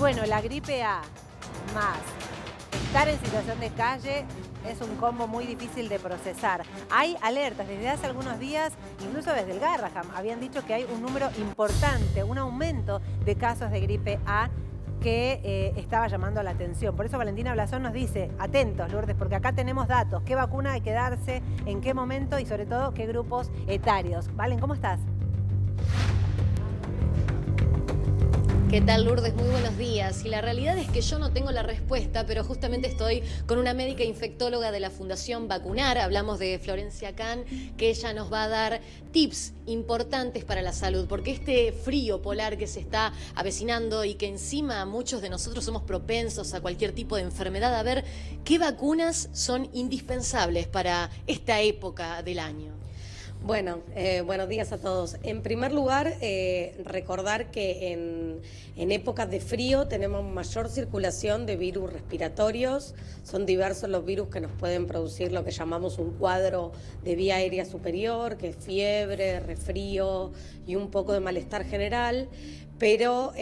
bueno, la gripe A más estar en situación de calle es un combo muy difícil de procesar. Hay alertas desde hace algunos días, incluso desde el Garraham, habían dicho que hay un número importante, un aumento de casos de gripe A que estaba llamando la atención. Por eso Valentina Blasón nos dice, atentos, Lourdes, porque acá tenemos datos, qué vacuna hay que darse, en qué momento y sobre todo qué grupos etarios. Valen, ¿cómo estás? ¿Qué tal, Lourdes? Muy buenos días. Y la realidad es que yo no tengo la respuesta, pero justamente estoy con una médica infectóloga de la Fundación Vacunar. Hablamos de Florencia Can, que ella nos va a dar tips importantes para la salud, porque este frío polar que se está avecinando y que encima muchos de nosotros somos propensos a cualquier tipo de enfermedad, a ver qué vacunas son indispensables para esta época del año. Bueno, buenos días a todos. En primer lugar, recordar que en épocas de frío tenemos mayor circulación de virus respiratorios. Son diversos los virus que nos pueden producir lo que llamamos un cuadro de vía aérea superior, que es fiebre, resfrío y un poco de malestar general, pero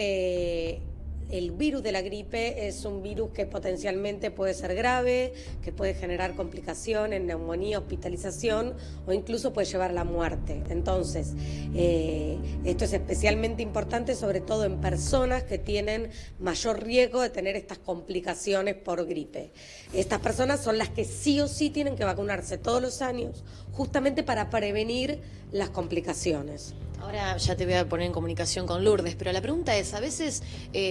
el virus de la gripe es un virus que potencialmente puede ser grave, que puede generar complicaciones, neumonía, hospitalización o incluso puede llevar a la muerte. Entonces, esto es especialmente importante, sobre todo en personas que tienen mayor riesgo de tener estas complicaciones por gripe. Estas personas son las que sí o sí tienen que vacunarse todos los años, justamente para prevenir las complicaciones. Ahora ya te voy a poner en comunicación con Lourdes, pero la pregunta es, a veces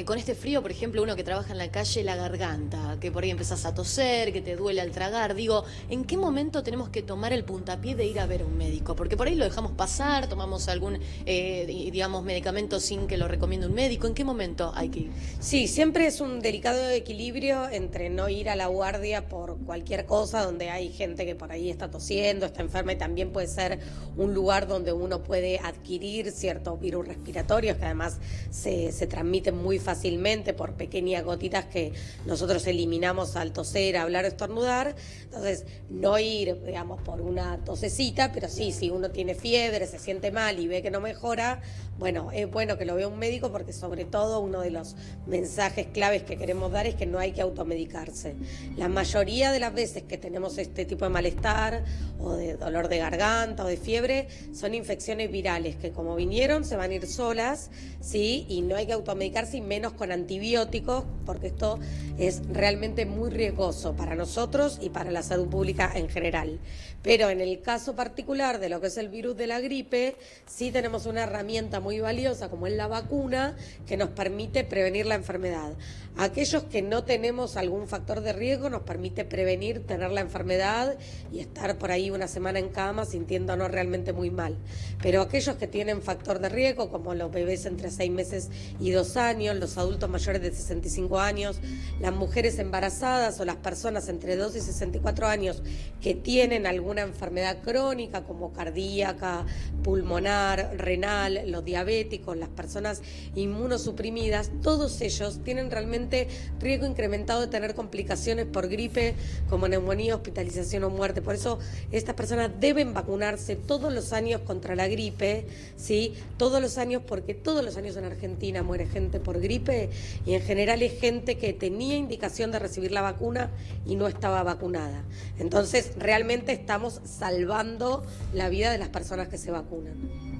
con este frío, por ejemplo, uno que trabaja en la calle, la garganta, que por ahí empezás a toser, que te duele al tragar, digo, ¿en qué momento tenemos que tomar el puntapié de ir a ver a un médico? Porque por ahí lo dejamos pasar, tomamos algún, digamos, medicamento sin que lo recomiende un médico, ¿en qué momento hay que ir? Sí, siempre es un delicado equilibrio entre no ir a la guardia por cualquier cosa, donde hay gente que por ahí está tosiendo, está enferma, y también puede ser un lugar donde uno puede adquirir ciertos virus respiratorios que además se transmiten muy fácilmente por pequeñas gotitas que nosotros eliminamos al toser, hablar o estornudar. Entonces, no ir, digamos, por una tosecita, pero sí, si uno tiene fiebre, se siente mal y ve que no mejora, bueno, es bueno que lo vea un médico, porque sobre todo uno de los mensajes claves que queremos dar es que no hay que automedicarse. La mayoría de las veces que tenemos este tipo de malestar o de dolor de garganta o de fiebre son infecciones virales que como vinieron se van a ir solas, ¿sí? Y no hay que automedicarse, y menos con antibióticos, porque esto es realmente muy riesgoso para nosotros y para la salud pública en general. Pero en el caso particular de lo que es el virus de la gripe, sí tenemos una herramienta muy valiosa como es la vacuna, que nos permite prevenir la enfermedad. Aquellos que no tenemos algún factor de riesgo nos permite prevenir tener la enfermedad y estar por ahí una semana en cama sintiéndonos realmente muy mal. Pero aquellos que tienen factor de riesgo, como los bebés entre 6 meses y 2 años, los adultos mayores de 65 años, las mujeres embarazadas o las personas entre 2 y 64 años que tienen alguna enfermedad crónica como cardíaca, pulmonar, renal, los diabéticos, las personas inmunosuprimidas, todos ellos tienen realmente riesgo incrementado de tener complicaciones por gripe como neumonía, hospitalización o muerte. Por eso estas personas deben vacunarse todos los años contra la gripe, ¿sí? Todos los años, porque todos los años en Argentina muere gente por gripe, y en general es gente que tenía indicación de recibir la vacuna y no estaba vacunada. Entonces realmente estamos salvando la vida de las personas que se vacunan.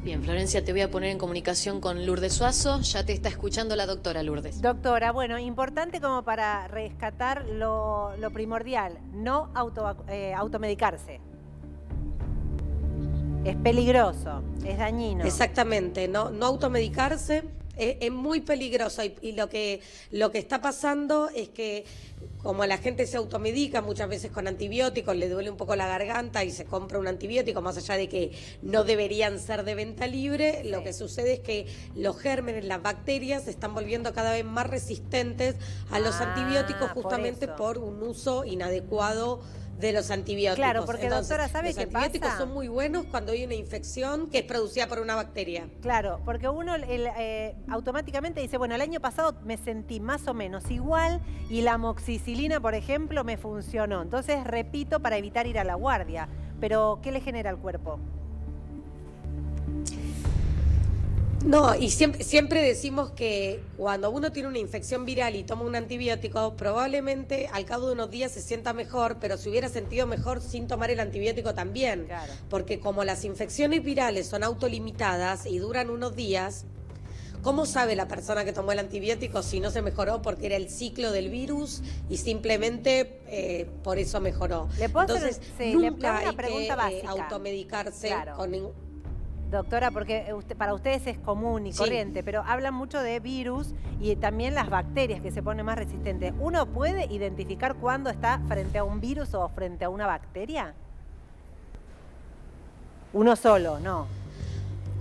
Bien, Florencia, te voy a poner en comunicación con Lourdes Suazo. Ya te está escuchando la doctora Lourdes. Doctora, bueno, importante como para rescatar lo primordial, no automedicarse. Es peligroso, es dañino. Exactamente, no automedicarse. Es muy peligroso, y lo que está pasando es que como la gente se automedica muchas veces con antibióticos, le duele un poco la garganta y se compra un antibiótico, más allá de que no deberían ser de venta libre, lo que sucede es que los gérmenes, las bacterias se están volviendo cada vez más resistentes a los antibióticos, justamente por un uso inadecuado de los antibióticos. Claro, porque entonces, doctora, ¿sabe qué pasa? Los antibióticos son muy buenos cuando hay una infección que es producida por una bacteria. Claro, porque uno automáticamente dice, bueno, el año pasado me sentí más o menos igual y la amoxicilina, por ejemplo, me funcionó. Entonces repito para evitar ir a la guardia. Pero, ¿qué le genera al cuerpo? No, y siempre decimos que cuando uno tiene una infección viral y toma un antibiótico, probablemente al cabo de unos días se sienta mejor, pero se hubiera sentido mejor sin tomar el antibiótico también. Claro. Porque como las infecciones virales son autolimitadas y duran unos días, ¿cómo sabe la persona que tomó el antibiótico si no se mejoró porque era el ciclo del virus y simplemente por eso mejoró? ¿Le puedo Entonces, le nunca hago una hay pregunta que básica? automedicarse Claro. con ningún... Doctora, porque para ustedes es común y Sí. corriente, pero hablan mucho de virus y también las bacterias que se ponen más resistentes. ¿Uno puede identificar cuándo está frente a un virus o frente a una bacteria? Uno solo, no.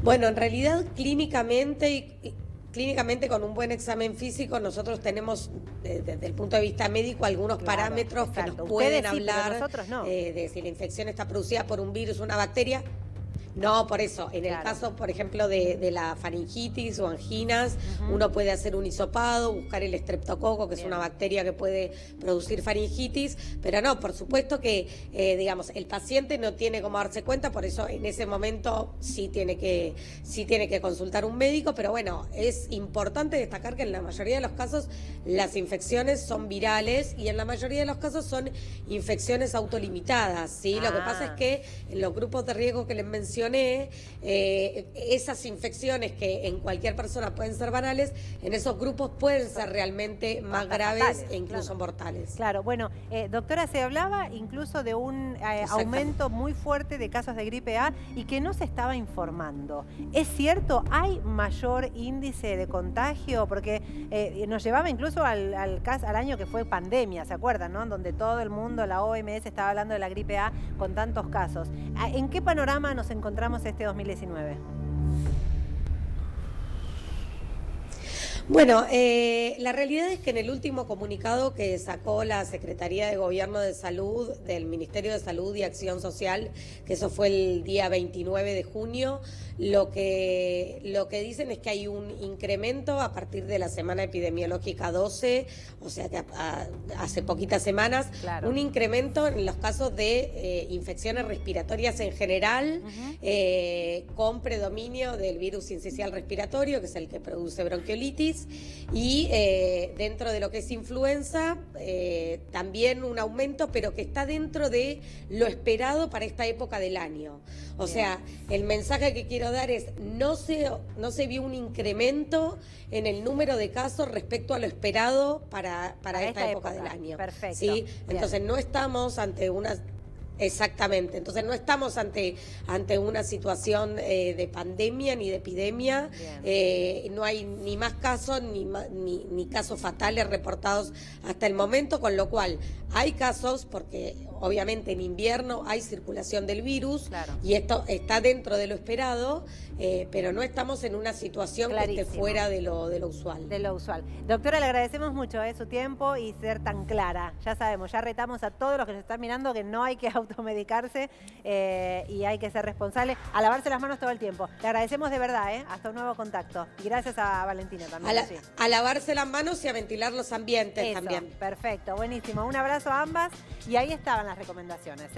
Bueno, en realidad clínicamente con un buen examen físico nosotros tenemos desde el punto de vista médico algunos Claro, parámetros que exacto. nos pueden Ustedes sí, pero hablar nosotros no. de si la infección está producida por un virus o una bacteria. No, por eso, en el Claro. caso, por ejemplo, de la faringitis o anginas, uno puede hacer un hisopado, buscar el estreptococo, que es Bien. una bacteria que puede producir faringitis, pero no, por supuesto que, digamos, el paciente no tiene cómo darse cuenta, por eso en ese momento sí tiene que consultar un médico, pero bueno, es importante destacar que en la mayoría de los casos las infecciones son virales y en la mayoría de los casos son infecciones autolimitadas, ¿sí? Lo que pasa es que en los grupos de riesgo que les mencioné, esas infecciones que en cualquier persona pueden ser banales, en esos grupos pueden ser realmente más hasta graves fatales, e incluso claro. mortales. Claro, bueno, doctora, se hablaba incluso de un aumento muy fuerte de casos de gripe A y que no se estaba informando. ¿Es cierto? ¿Hay mayor índice de contagio? Porque nos llevaba incluso al año que fue pandemia, ¿se acuerdan? ¿No? Donde todo el mundo, la OMS, estaba hablando de la gripe A con tantos casos. ¿En qué panorama nos encontramos este 2019? Bueno, la realidad es que en el último comunicado que sacó la Secretaría de Gobierno de Salud del Ministerio de Salud y Acción Social, que eso fue el día 29 de junio, lo que dicen es que hay un incremento a partir de la semana epidemiológica 12, o sea que hace poquitas semanas, Claro. un incremento en los casos de infecciones respiratorias en general, con predominio del virus sincicial respiratorio, que es el que produce bronquiolitis, y dentro de lo que es influenza, también un aumento, pero que está dentro de lo esperado para esta época del año. O sea, el mensaje que quiero dar es, no se vio un incremento en el número de casos respecto a lo esperado para esta época del año. Perfecto. ¿Sí? Bien. Entonces no estamos ante una... Exactamente, entonces no estamos ante una situación de pandemia ni de epidemia, no hay ni más casos ni casos fatales reportados hasta el momento, con lo cual hay casos porque obviamente en invierno hay circulación del virus, Claro. y esto está dentro de lo esperado, pero no estamos en una situación que esté Clarísimo. fuera de lo usual. De lo usual. Doctora, le agradecemos mucho su tiempo y ser tan clara. Ya sabemos, ya retamos a todos los que nos están mirando que no hay que automedicarse y hay que ser responsable, a lavarse las manos todo el tiempo. Le agradecemos de verdad, hasta un nuevo contacto. Y gracias a Valentina también. A lavarse las manos y a ventilar los ambientes Eso, también. perfecto, buenísimo. Un abrazo a ambas y ahí estaban las recomendaciones.